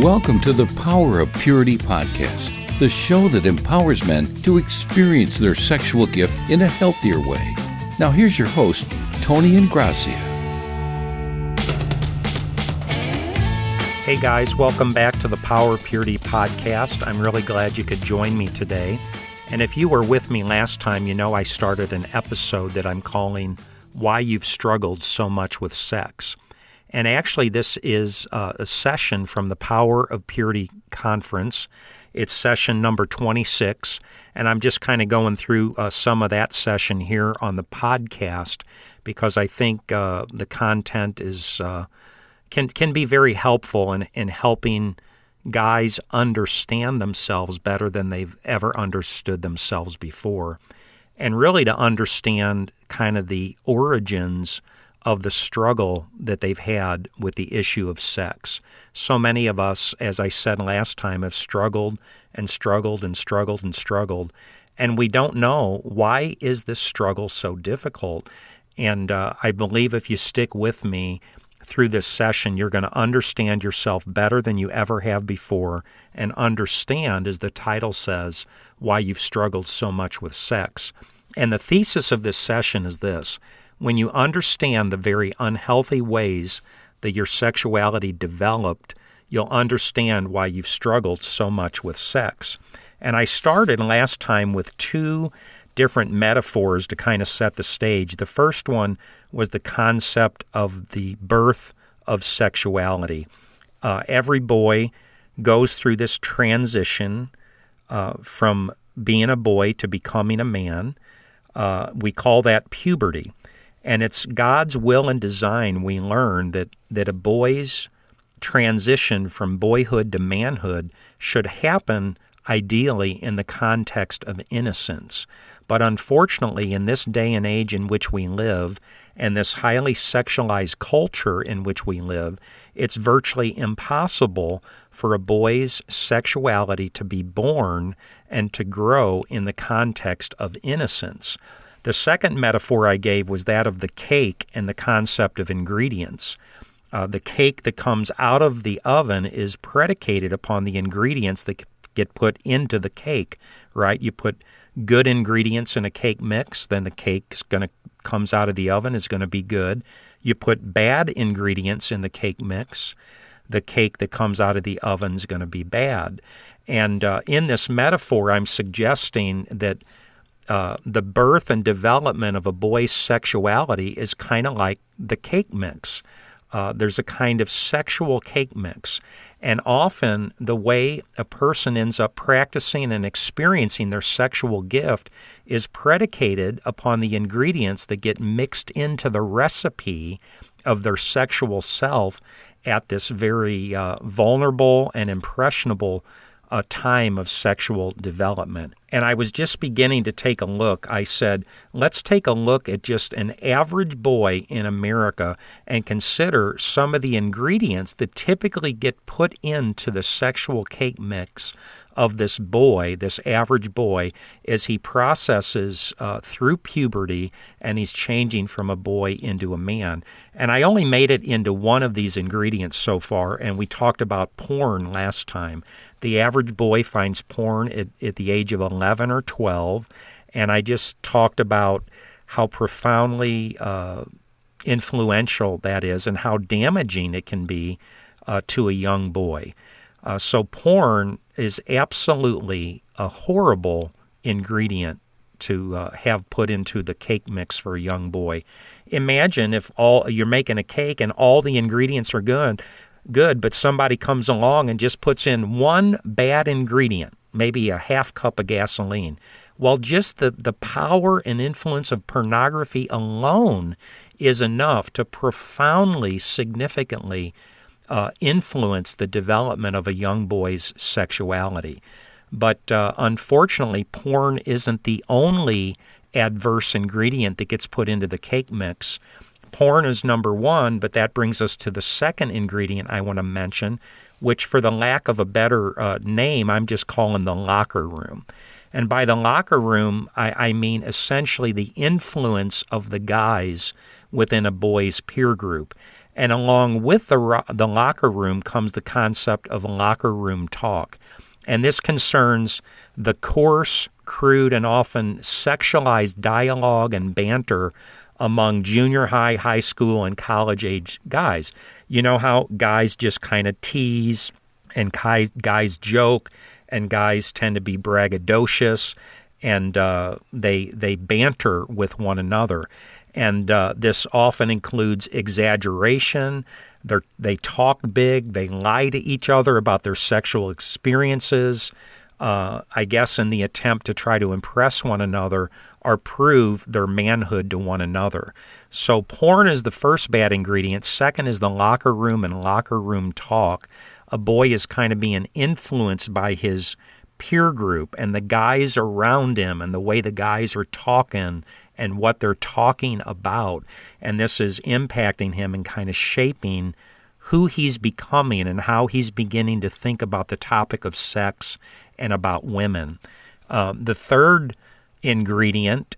Welcome to the Power of Purity podcast, the show that empowers men to experience their sexual gift in a healthier way. Now here's your host, Tony Ingrassia. Hey guys, welcome back to the Power of Purity podcast. I'm really glad you could join me today. And if you were with me last time, you know I started an episode that I'm calling Why You've Struggled So Much with Sex. And actually, this is a session from the Power of Purity Conference. It's session number 26, and I'm just kind of going through some of that session here on the podcast because I think the content is can be very helpful in helping guys understand themselves better than they've ever understood themselves before, and really to understand kind of the origins of the struggle that they've had with the issue of sex. So many of us, as I said last time, have struggled and struggled and struggled and struggled, and we don't know why is this struggle so difficult. And I believe if you stick with me through this session, you're going to understand yourself better than you ever have before, and understand, as the title says, why you've struggled so much with sex. And the thesis of this session is this: when you understand the very unhealthy ways that your sexuality developed, you'll understand why you've struggled so much with sex. And I started last time with two different metaphors to kind of set the stage. The first one was the concept of the birth of sexuality. Every boy goes through this transition from being a boy to becoming a man. We call that puberty. And it's God's will and design, we learn, that a boy's transition from boyhood to manhood should happen ideally in the context of innocence. But unfortunately, in this day and age in which we live, and this highly sexualized culture in which we live, it's virtually impossible for a boy's sexuality to be born and to grow in the context of innocence. The second metaphor I gave was that of the cake and the concept of ingredients. The cake that comes out of the oven is predicated upon the ingredients that get put into the cake, right? You put good ingredients in a cake mix, then the cake comes out of the oven is going to be good. You put bad ingredients in the cake mix, the cake that comes out of the oven is going to be bad. And in this metaphor, I'm suggesting that the birth and development of a boy's sexuality is kind of like the cake mix. There's a kind of sexual cake mix. And often the way a person ends up practicing and experiencing their sexual gift is predicated upon the ingredients that get mixed into the recipe of their sexual self at this very vulnerable and impressionable time of sexual development. And I was just beginning to take a look. I said, let's take a look at just an average boy in America and consider some of the ingredients that typically get put into the sexual cake mix of this boy, this average boy, as he processes through puberty and he's changing from a boy into a man. And I only made it into one of these ingredients so far, and we talked about porn last time. The average boy finds porn at the age of 11 or 12, and I just talked about how profoundly influential that is and how damaging it can be to a young boy. So porn is absolutely a horrible ingredient to have put into the cake mix for a young boy. Imagine if you're making a cake and all the ingredients are good, but somebody comes along and just puts in one bad ingredient, maybe a half cup of gasoline. Well, just the power and influence of pornography alone is enough to profoundly, significantly influence the development of a young boy's sexuality. But unfortunately, porn isn't the only adverse ingredient that gets put into the cake mix. Porn is number one, but that brings us to the second ingredient I want to mention, which for the lack of a better name, I'm just calling the locker room. And by the locker room, I mean essentially the influence of the guys within a boy's peer group. And along with the locker room comes the concept of locker room talk. And this concerns the coarse, crude, and often sexualized dialogue and banter among junior high, high school, and college-age guys. You know how guys just kind of tease, and guys joke, and guys tend to be braggadocious, and they banter with one another. And this often includes exaggeration. They talk big. They lie to each other about their sexual experiences, I guess in the attempt to try to impress one another or prove their manhood to one another. So porn is the first bad ingredient. Second is the locker room and locker room talk. A boy is kind of being influenced by his peer group and the guys around him and the way the guys are talking and what they're talking about. And this is impacting him and kind of shaping who he's becoming and how he's beginning to think about the topic of sex and about women. The third ingredient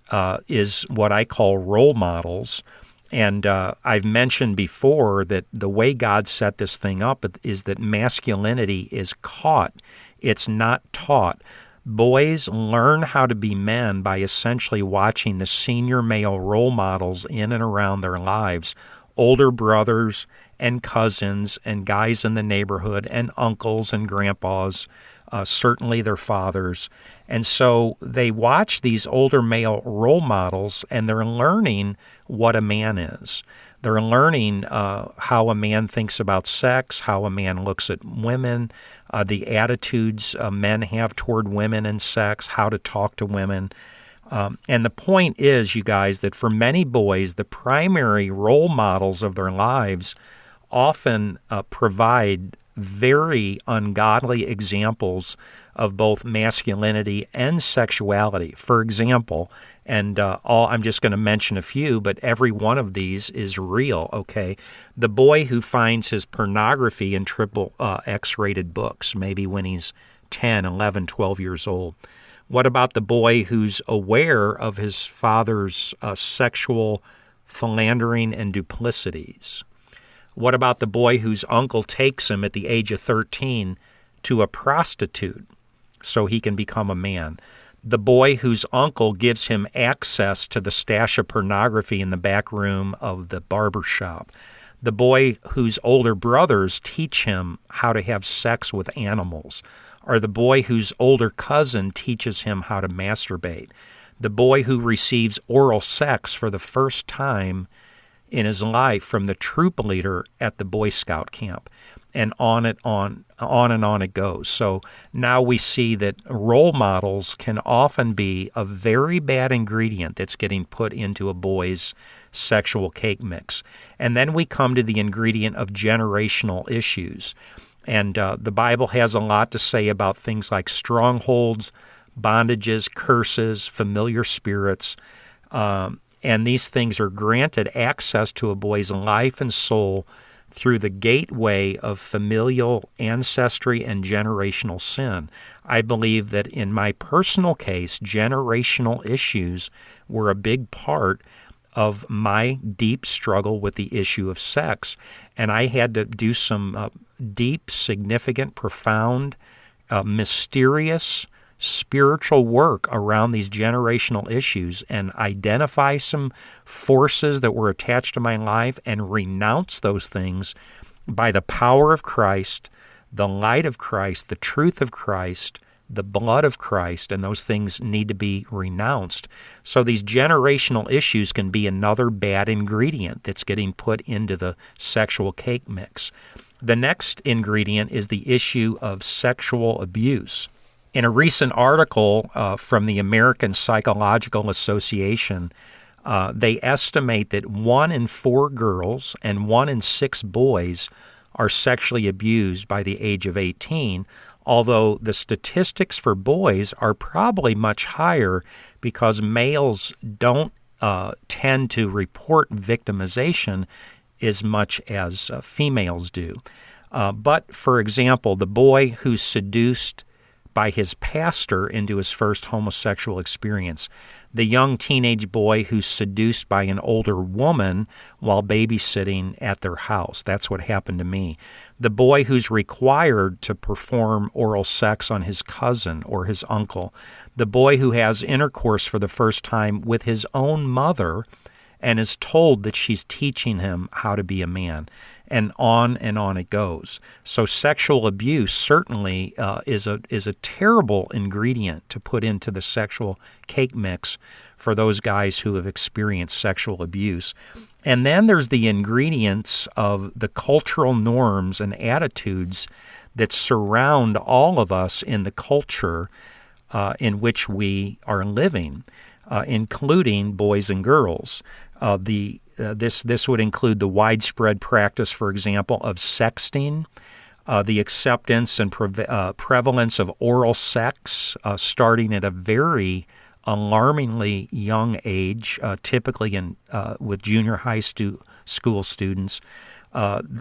is what I call role models. And I've mentioned before that the way God set this thing up is that masculinity is caught. It's not taught. Boys learn how to be men by essentially watching the senior male role models in and around their lives, older brothers and cousins and guys in the neighborhood and uncles and grandpas, certainly their fathers. And so they watch these older male role models and they're learning what a man is. They're learning how a man thinks about sex, how a man looks at women, the attitudes men have toward women and sex, how to talk to women. And the point is, you guys, that for many boys, the primary role models of their lives often provide very ungodly examples of both masculinity and sexuality. For example, and I'm just going to mention a few, but every one of these is real, okay? The boy who finds his pornography in triple X-rated books, maybe when he's 10, 11, 12 years old. What about the boy who's aware of his father's sexual philandering and duplicities? What about the boy whose uncle takes him at the age of 13 to a prostitute so he can become a man? The boy whose uncle gives him access to the stash of pornography in the back room of the barber shop. The boy whose older brothers teach him how to have sex with animals. Or the boy whose older cousin teaches him how to masturbate. The boy who receives oral sex for the first time in his life from the troop leader at the Boy Scout camp. And on and on it goes. So now we see that role models can often be a very bad ingredient that's getting put into a boy's sexual cake mix. And then we come to the ingredient of generational issues. And the Bible has a lot to say about things like strongholds, bondages, curses, familiar spirits. And these things are granted access to a boy's life and soul through the gateway of familial ancestry and generational sin. I believe that in my personal case, generational issues were a big part of my deep struggle with the issue of sex. And I had to do some deep, significant, profound, mysterious, spiritual work around these generational issues and identify some forces that were attached to my life and renounce those things by the power of Christ, the light of Christ, the truth of Christ, the blood of Christ, and those things need to be renounced. So these generational issues can be another bad ingredient that's getting put into the sexual cake mix. The next ingredient is the issue of sexual abuse. In a recent article from the American Psychological Association, they estimate that 1 in 4 girls and 1 in 6 boys are sexually abused by the age of 18, although the statistics for boys are probably much higher because males don't tend to report victimization as much as females do. But, for example, the boy who's seduced by his pastor into his first homosexual experience. The young teenage boy who's seduced by an older woman while babysitting at their house. That's what happened to me. The boy who's required to perform oral sex on his cousin or his uncle. The boy who has intercourse for the first time with his own mother and is told that she's teaching him how to be a man. And on it goes. So sexual abuse certainly is a terrible ingredient to put into the sexual cake mix for those guys who have experienced sexual abuse. And then there's the ingredients of the cultural norms and attitudes that surround all of us in the culture in which we are living, including boys and girls. This would include the widespread practice, for example, of sexting, the acceptance and prevalence of oral sex, starting at a very alarmingly young age, typically with junior high school students.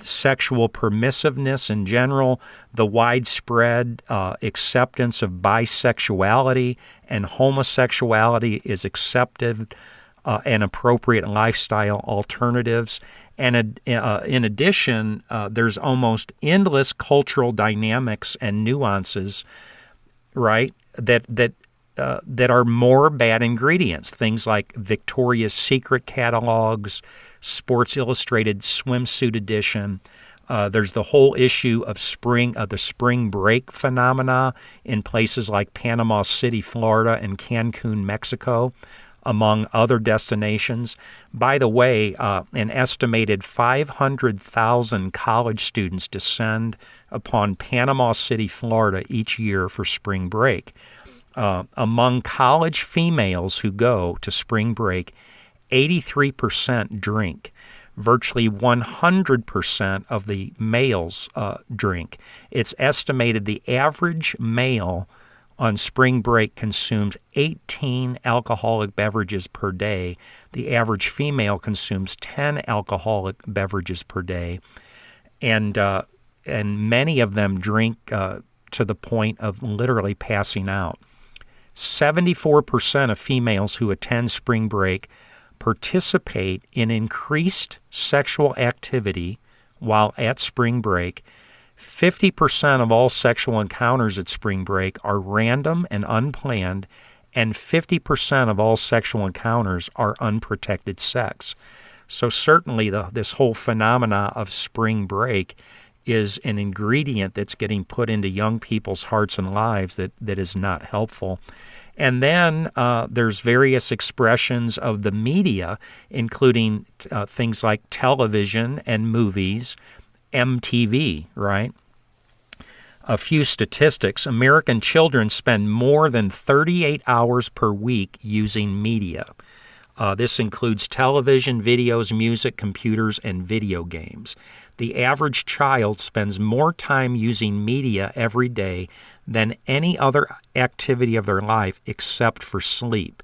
Sexual permissiveness in general, the widespread acceptance of bisexuality and homosexuality is accepted. And appropriate lifestyle alternatives. And in addition, there's almost endless cultural dynamics and nuances, right, that are more bad ingredients. Things like Victoria's Secret catalogs, Sports Illustrated swimsuit edition. There's the whole issue of the spring break phenomena in places like Panama City, Florida, and Cancun, Mexico, among other destinations. By the way, an estimated 500,000 college students descend upon Panama City, Florida each year for spring break. Among college females who go to spring break, 83% drink. Virtually 100% of the males drink. It's estimated the average male on spring break consumes 18 alcoholic beverages per day. The average female consumes 10 alcoholic beverages per day. And many of them drink to the point of literally passing out. 74% of females who attend spring break participate in increased sexual activity while at spring break. 50% of all sexual encounters at spring break are random and unplanned, and 50% of all sexual encounters are unprotected sex. So certainly this whole phenomena of spring break is an ingredient that's getting put into young people's hearts and lives that is not helpful. And then there's various expressions of the media, including things like television and movies, MTV, right? A few statistics. American children spend more than 38 hours per week using media. This includes television, videos, music, computers, and video games. The average child spends more time using media every day than any other activity of their life except for sleep.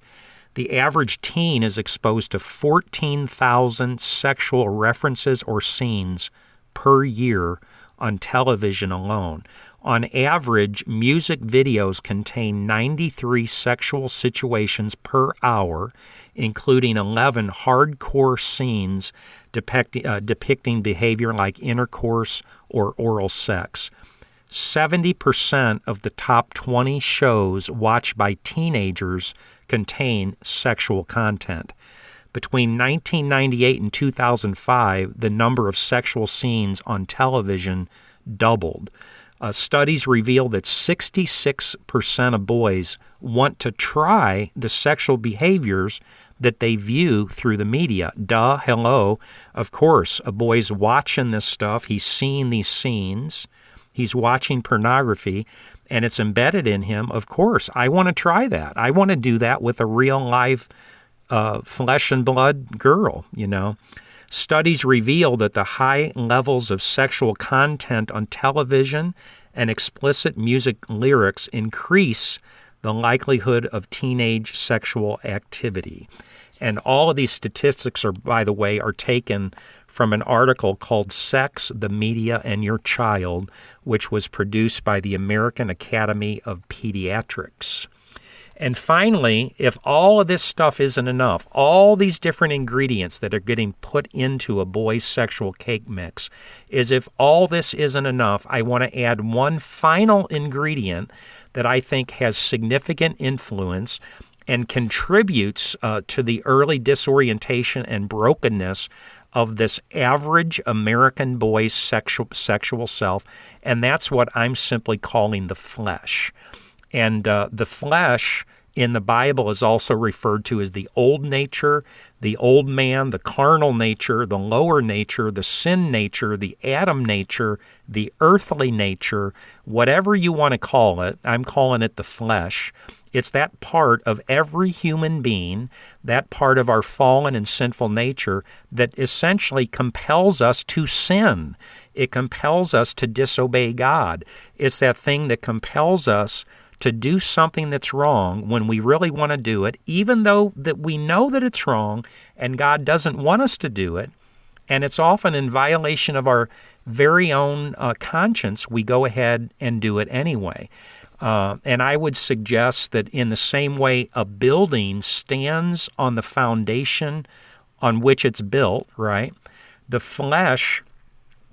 The average teen is exposed to 14,000 sexual references or scenes per year on television alone. On average, music videos contain 93 sexual situations per hour, including 11 hardcore scenes depicting behavior like intercourse or oral sex. 70% of the top 20 shows watched by teenagers contain sexual content. Between 1998 and 2005, the number of sexual scenes on television doubled. Studies reveal that 66% of boys want to try the sexual behaviors that they view through the media. Duh, hello. Of course, a boy's watching this stuff. He's seeing these scenes. He's watching pornography, and it's embedded in him. Of course, I want to try that. I want to do that with a real live flesh and blood girl, you know. Studies reveal that the high levels of sexual content on television and explicit music lyrics increase the likelihood of teenage sexual activity. And all of these statistics are, by the way, are taken from an article called Sex, the Media, and Your Child, which was produced by the American Academy of Pediatrics. And finally, if all of this stuff isn't enough, all these different ingredients that are getting put into a boy's sexual cake mix, if all this isn't enough, I want to add one final ingredient that I think has significant influence and contributes to the early disorientation and brokenness of this average American boy's sexual self, and that's what I'm simply calling the flesh. And the flesh in the Bible is also referred to as the old nature, the old man, the carnal nature, the lower nature, the sin nature, the Adam nature, the earthly nature, whatever you want to call it. I'm calling it the flesh. It's that part of every human being, that part of our fallen and sinful nature that essentially compels us to sin. It compels us to disobey God. It's that thing that compels us to do something that's wrong when we really want to do it, even though that we know that it's wrong and God doesn't want us to do it. And it's often in violation of our very own conscience, we go ahead and do it anyway. And I would suggest that in the same way a building stands on the foundation on which it's built, right? The flesh,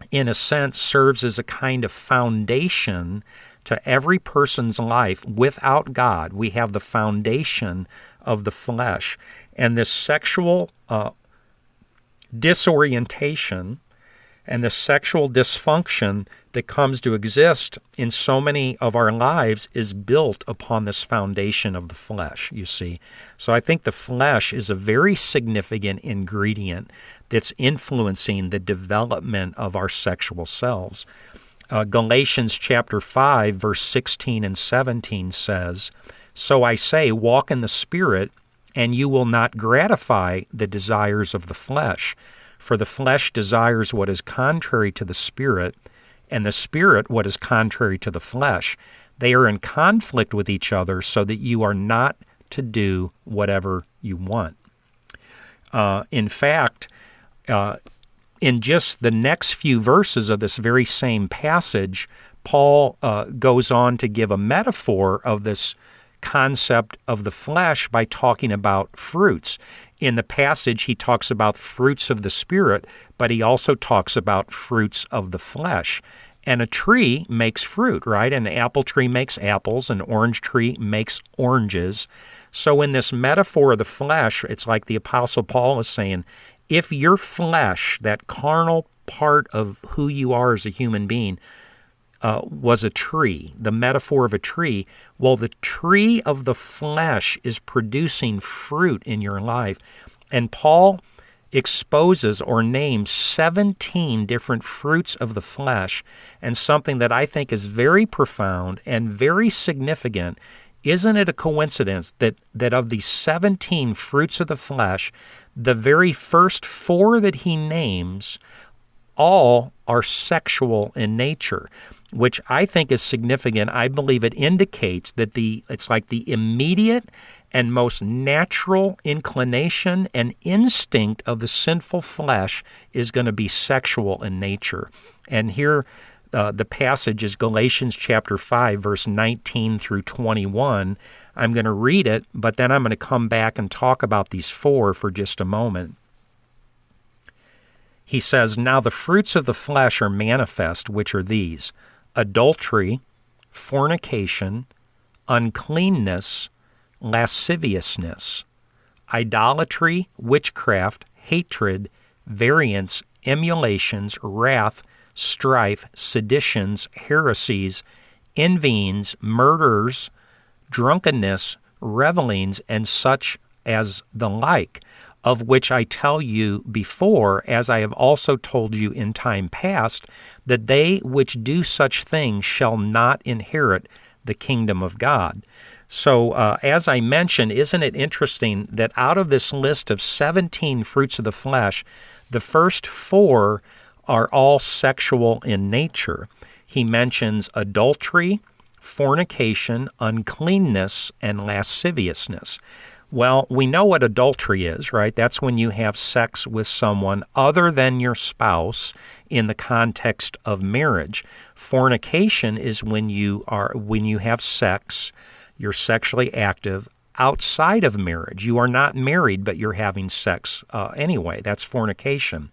in a sense, serves as a kind of foundation to every person's life. Without God, we have the foundation of the flesh. And this sexual disorientation and the sexual dysfunction that comes to exist in so many of our lives is built upon this foundation of the flesh, you see. So I think the flesh is a very significant ingredient that's influencing the development of our sexual selves. Galatians chapter 5, verse 16 and 17 says, "So I say, walk in the Spirit, and you will not gratify the desires of the flesh. For the flesh desires what is contrary to the Spirit, and the Spirit what is contrary to the flesh. They are in conflict with each other, so that you are not to do whatever you want." In fact, in just the next few verses of this very same passage, Paul goes on to give a metaphor of this concept of the flesh by talking about fruits. In the passage, he talks about fruits of the Spirit, but he also talks about fruits of the flesh. And a tree makes fruit, right? An apple tree makes apples, an orange tree makes oranges. So in this metaphor of the flesh, it's like the Apostle Paul is saying, if your flesh, that carnal part of who you are as a human being, was a tree, the metaphor of a tree, well, the tree of the flesh is producing fruit in your life. And Paul exposes or names 17 different fruits of the flesh, and something that I think is very profound and very significant. Isn't it a coincidence that of these 17 fruits of the flesh, the very first 4 that he names all are sexual in nature, which I think is significant. I believe it indicates that it's like the immediate and most natural inclination and instinct of the sinful flesh is going to be sexual in nature. And here the passage is Galatians chapter 5, verse 19 through 21. I'm going to read it, but then I'm going to come back and talk about these 4 for just a moment. He says, "Now the fruits of the flesh are manifest, which are these: adultery, fornication, uncleanness, lasciviousness, idolatry, witchcraft, hatred, variance, emulations, wrath, strife, seditions, heresies, envyings, murders, drunkenness, revelings, and such as the like, of which I tell you before, as I have also told you in time past, that they which do such things shall not inherit the kingdom of God." So as I mentioned, isn't it interesting that out of this list of 17 fruits of the flesh, the first 4 are all sexual in nature? He mentions adultery, fornication, uncleanness, and lasciviousness. Well, we know what adultery is, right? That's when you have sex with someone other than your spouse in the context of marriage. Fornication is when you have sex, you're sexually active outside of marriage. You are not married, but you're having sex anyway. That's fornication.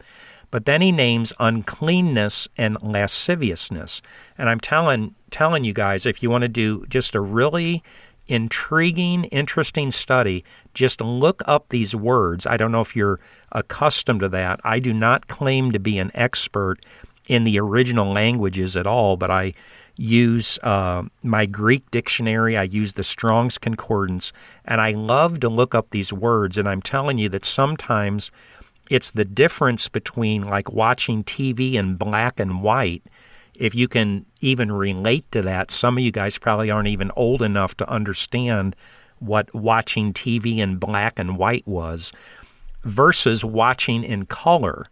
But then he names uncleanness and lasciviousness. And I'm telling you guys, if you want to do just a really intriguing, interesting study, just look up these words. I don't know if you're accustomed to that. I do not claim to be an expert in the original languages at all, but I use my Greek dictionary, I use the Strong's Concordance, and I love to look up these words. And I'm telling you that sometimes it's the difference between like watching TV in black and white. If you can even relate to that, some of you guys probably aren't even old enough to understand what watching TV in black and white was versus watching in color.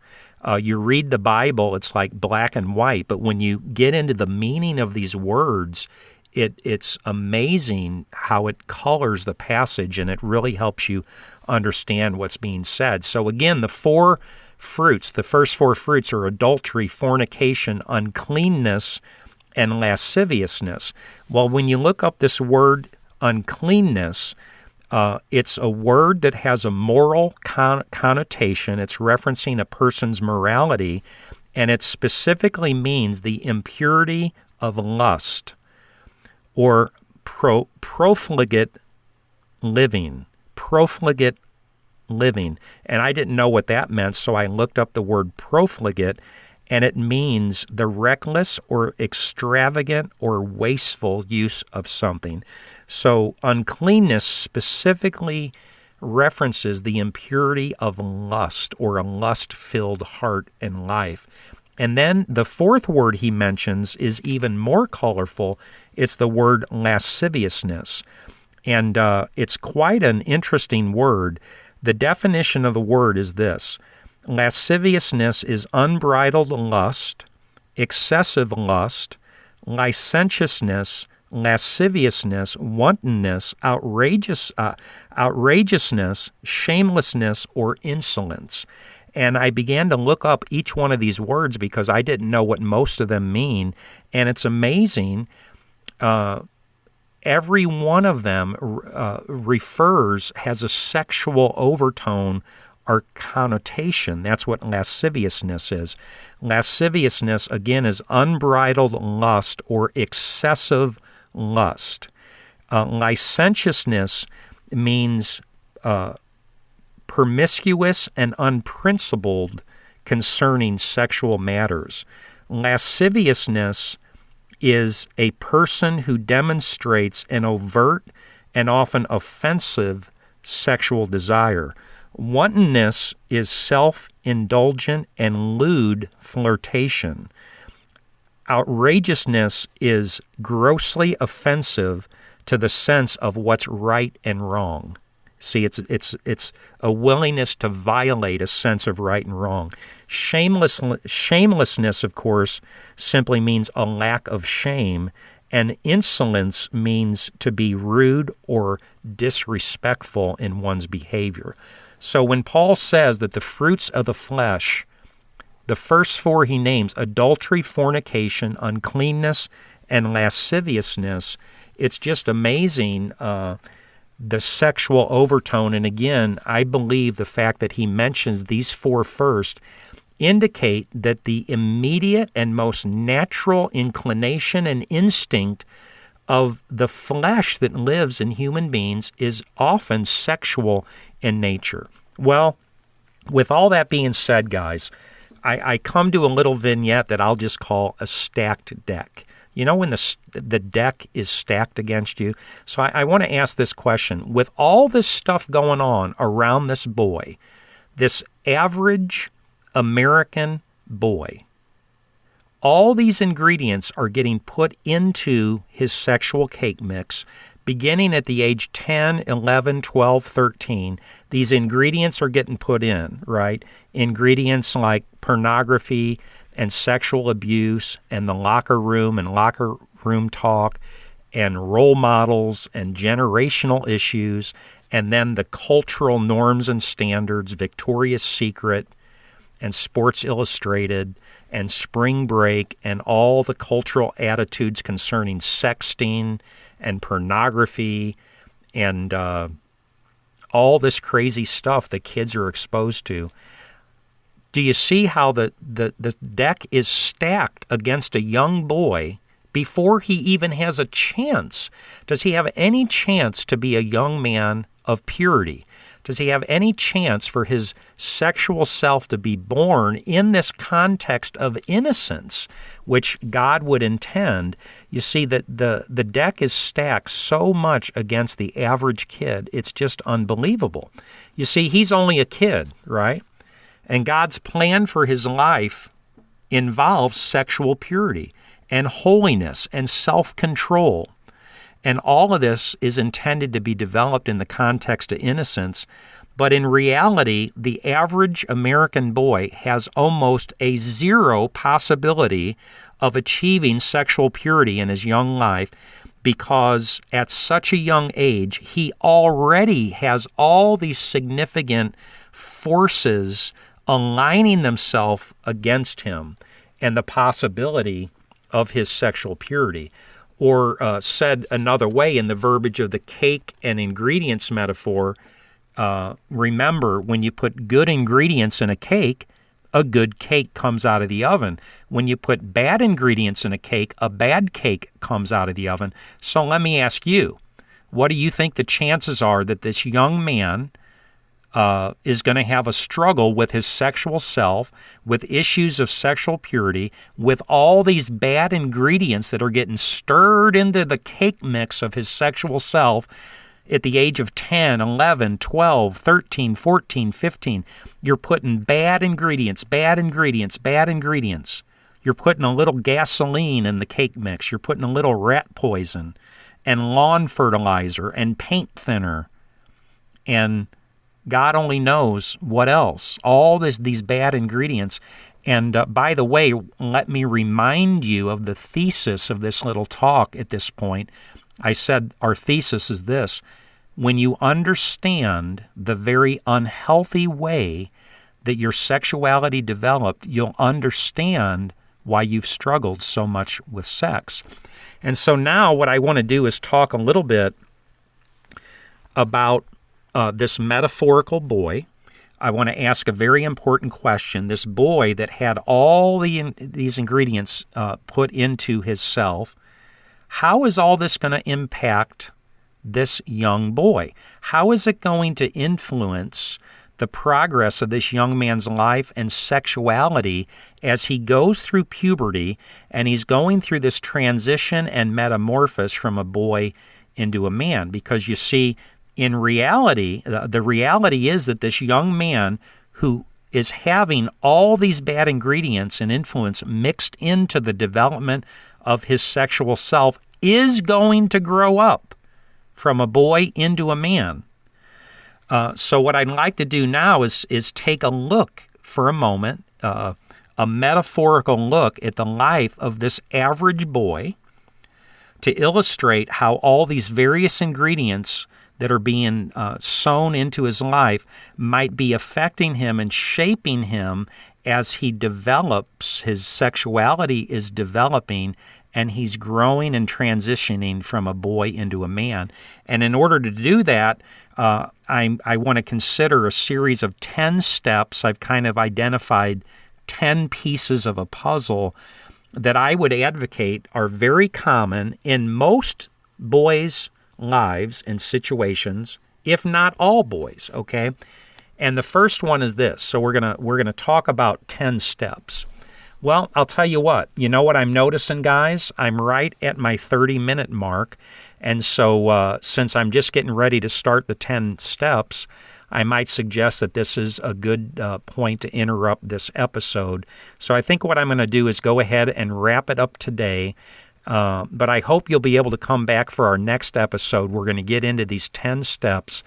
You read the Bible, it's like black and white, but when you get into the meaning of these words, it's amazing how it colors the passage, and it really helps you understand what's being said. So again, the four fruits, the first four fruits are adultery, fornication, uncleanness, and lasciviousness. Well, when you look up this word uncleanness, it's a word that has a moral connotation. It's referencing a person's morality, and it specifically means the impurity of lust or profligate living. Profligate living. And I didn't know what that meant, so I looked up the word profligate, and it means the reckless or extravagant or wasteful use of something. So uncleanness specifically references the impurity of lust or a lust-filled heart and life. And then the fourth word he mentions is even more colorful. It's the word lasciviousness. And it's quite an interesting word. The definition of the word is this: lasciviousness is unbridled lust, excessive lust, licentiousness, lasciviousness, wantonness, outrageousness, shamelessness, or insolence. And I began to look up each one of these words because I didn't know what most of them mean. And it's amazing. Every one of them has a sexual overtone or connotation. That's what lasciviousness is. Lasciviousness, again, is unbridled lust or excessive lust. Licentiousness means promiscuous and unprincipled concerning sexual matters. Lasciviousness is a person who demonstrates an overt and often offensive sexual desire. Wantonness is self-indulgent and lewd flirtation. Outrageousness is grossly offensive to the sense of what's right and wrong. See, it's a willingness to violate a sense of right and wrong. Shamelessness, of course, simply means a lack of shame, and insolence means to be rude or disrespectful in one's behavior. So when Paul says that the fruits of the flesh, the first four he names, adultery, fornication, uncleanness, and lasciviousness, it's just amazing the sexual overtone. And again, I believe the fact that he mentions these four first indicate that the immediate and most natural inclination and instinct of the flesh that lives in human beings is often sexual in nature. Well, with all that being said, guys, I come to a little vignette that I'll just call a stacked deck. You know when the deck is stacked against you? So I want to ask this question. With all this stuff going on around this boy, this average American boy, all these ingredients are getting put into his sexual cake mix beginning at the age 10, 11, 12, 13. These ingredients are getting put in, right? Ingredients like pornography and sexual abuse and the locker room talk and role models and generational issues and then the cultural norms and standards, Victoria's Secret and Sports Illustrated and Spring Break and all the cultural attitudes concerning sexting and pornography and all this crazy stuff that kids are exposed to. Do you see how the deck is stacked against a young boy before he even has a chance? Does he have any chance to be a young man of purity? Does he have any chance for his sexual self to be born in this context of innocence, which God would intend? You see that the deck is stacked so much against the average kid, it's just unbelievable. You see, he's only a kid, right? And God's plan for his life involves sexual purity and holiness and self-control. And all of this is intended to be developed in the context of innocence. But in reality, the average American boy has almost a zero possibility of achieving sexual purity in his young life, because at such a young age, he already has all these significant forces aligning themselves against him and the possibility of his sexual purity. Or said another way, in the verbiage of the cake and ingredients metaphor, remember, when you put good ingredients in a cake, a good cake comes out of the oven. When you put bad ingredients in a cake, a bad cake comes out of the oven. So let me ask you, what do you think the chances are that this young man is going to have a struggle with his sexual self, with issues of sexual purity, with all these bad ingredients that are getting stirred into the cake mix of his sexual self at the age of 10, 11, 12, 13, 14, 15? You're putting bad ingredients, bad ingredients, bad ingredients. You're putting a little gasoline in the cake mix. You're putting a little rat poison and lawn fertilizer and paint thinner and God only knows what else. All these bad ingredients. And by the way, let me remind you of the thesis of this little talk at this point. I said our thesis is this: when you understand the very unhealthy way that your sexuality developed, you'll understand why you've struggled so much with sex. And so now what I want to do is talk a little bit about this metaphorical boy. I want to ask a very important question. This boy that had all these ingredients put into his self, how is all this going to impact this young boy? How is it going to influence the progress of this young man's life and sexuality as he goes through puberty and he's going through this transition and metamorphosis from a boy into a man? Because you see, in reality, the reality is that this young man who is having all these bad ingredients and influence mixed into the development of his sexual self is going to grow up from a boy into a man. So what I'd like to do now is take a look for a moment, a metaphorical look at the life of this average boy to illustrate how all these various ingredients that are being sown into his life might be affecting him and shaping him as he develops, his sexuality is developing, and he's growing and transitioning from a boy into a man. And in order to do that, I want to consider a series of 10 steps. I've kind of identified 10 pieces of a puzzle that I would advocate are very common in most boys' lives and situations, if not all boys, okay? And the first one is this. So we're gonna talk about 10 steps. Well, I'll tell you what. You know what I'm noticing, guys? I'm right at my 30-minute mark. And so since I'm just getting ready to start the 10 steps, I might suggest that this is a good point to interrupt this episode. So I think what I'm going to do is go ahead and wrap it up today. But I hope you'll be able to come back for our next episode. We're going to get into these 10 steps.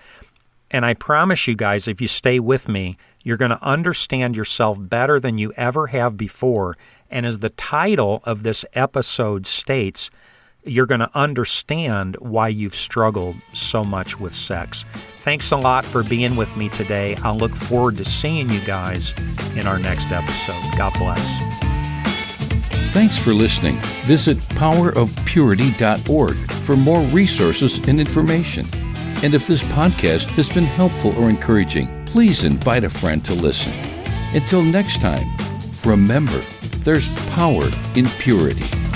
And I promise you guys, if you stay with me, you're going to understand yourself better than you ever have before. And as the title of this episode states, you're going to understand why you've struggled so much with sex. Thanks a lot for being with me today. I'll look forward to seeing you guys in our next episode. God bless. Thanks for listening. Visit powerofpurity.org for more resources and information. And if this podcast has been helpful or encouraging, please invite a friend to listen. Until next time, remember, there's power in purity.